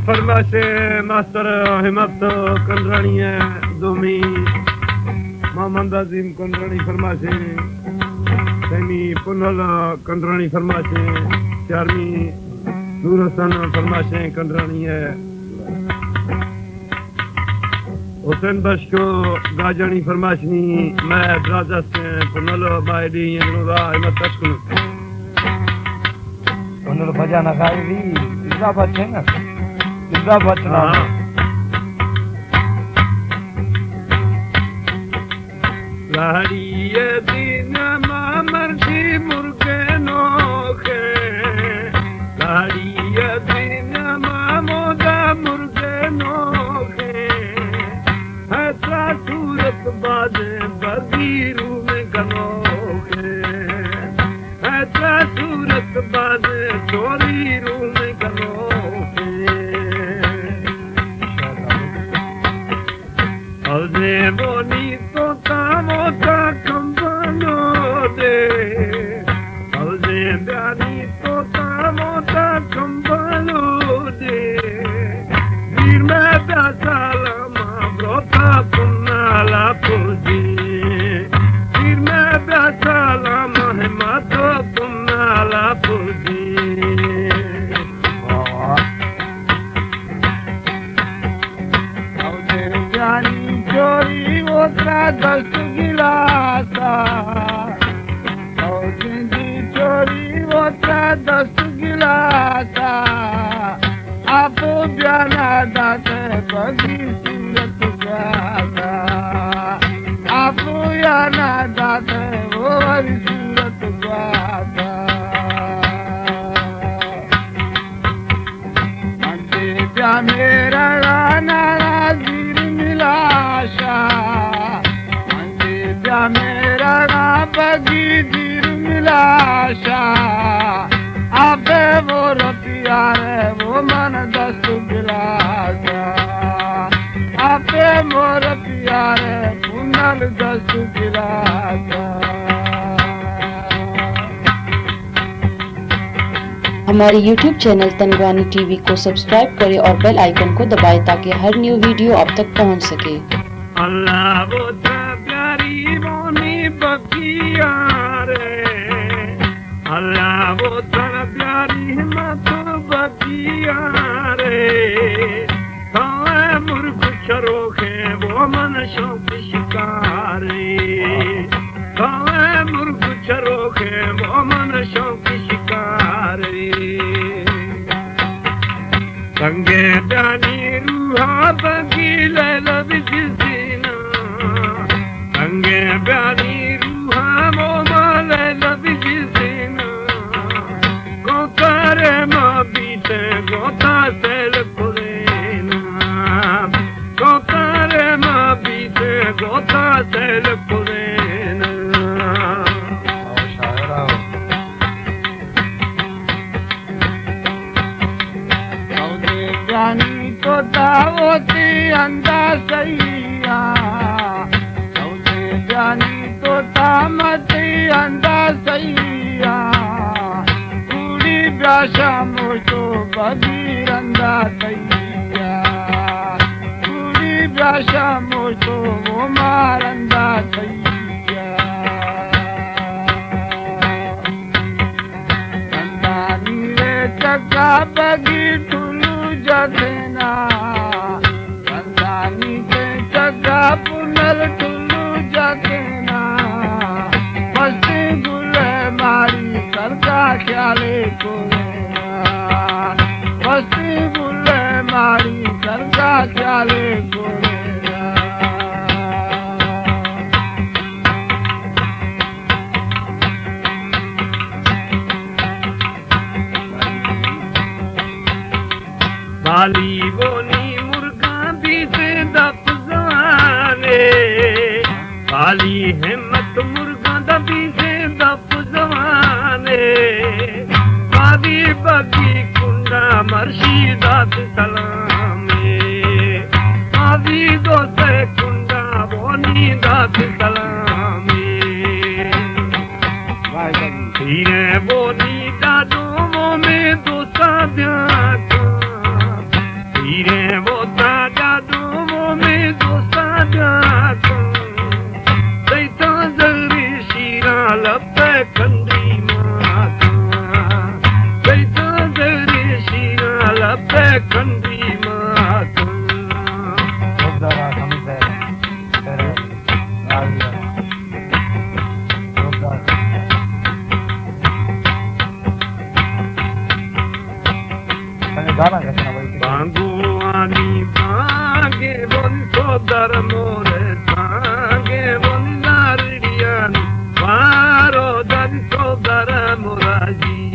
फरमाशे master हिम्मत कंदरानी है दोमी मोहम्मद अजीम कंदरानी फरमाशे Sami Punhal कंदरानी फरमाशे Charmi नूर हसन फरमाशे कंदरानी है हुसैन बख्श को गाजनी फरमाशनी मैं राजा से पुनल बायडी यंगरा हिम्मत तक पुनल बजाना गायडी इजा बचे ना इजा बचना लाड़ी दिन मर्जी मुर्गे नोखे लाड़ी दिन मोदा मुर्गे नोखे है सूरत बाद बगीरू में गनोखे है सूरत बाद चोरी रू में गनोखे अरे बोनी तो मोटा कंबनो दे अरे ब्यानी तो मोटा कंबनो दे वीर में प्यासाला ब्रोता पुन्नाला पुजी वीर में प्यासाला महमतो पुन्नाला पुजी चोरी ओतरा दस्त गिलासा चोरी ओतरा दस्त गिलासा आप ब्याना दात बगी सूरत गाता आप ब्याना दात वो हरी सूरत गाता ब्या मेरा नारा मिलाशा ब्या मेरा बगी जीर मिलाशा आपे वो रतिया रे वो मन दस गिलासा आपे वो रतिया रे पुनल दस गिलासा। हमारे YouTube चैनल तनवानी टीवी को सब्सक्राइब करें और बेल आइकन को दबाएं ताकि हर न्यू वीडियो आप तक पहुंच सके। अल्लाह वो प्यारी मोनी बगिया रे अल्लाह वो प्यारी हिम्मत बगिया रे खाए मुर्ग चरोखे वो मन शौक शिकारे खाए मुर्ग चरोखे वो मन शौक शिकारे संगे प्यानी रूहा बगीले लबिजीना संगे प्यानी रूहा मोमाले लबिजीना गोतारे माँ बीते गोता सेल पुरेना गोतारे माँ बीते गोता सेल पुरेना। जानी तो दावती अंदा सैया जानी तो तामती अंदा सैया पूरी ब्याशा मोटो बगीर अंदा सैया पूरी ब्याशा मोटो वो मार अंदा सैया अंदा नीले चक्का बगीर जगना कंदानी के जगा पुनल टुल्लू जगना मस्ती गुले मारी सरका ख्याले को मस्ती गुले मारी सरका ख्याले को बाली बोनी मुर्गा भी से दप जवाने बाली हिम्मत मुर्गा दबी से दप जवाने बादी बगी कुंडा मर्शीदात सलामे बादी दोसे कुंडा बोनी दात सलामे धीरे बोनी दादों में दोसा ध्यान लपे खंडी माता बैठा तेरी सीना लपे खंडी माता Saudara kami saya. Saudara. गाना कैसे ना भाई बांगुआनी बागे बोल सोदर मोरे बागे बोल लारियान बारो दर सोदर मोराजी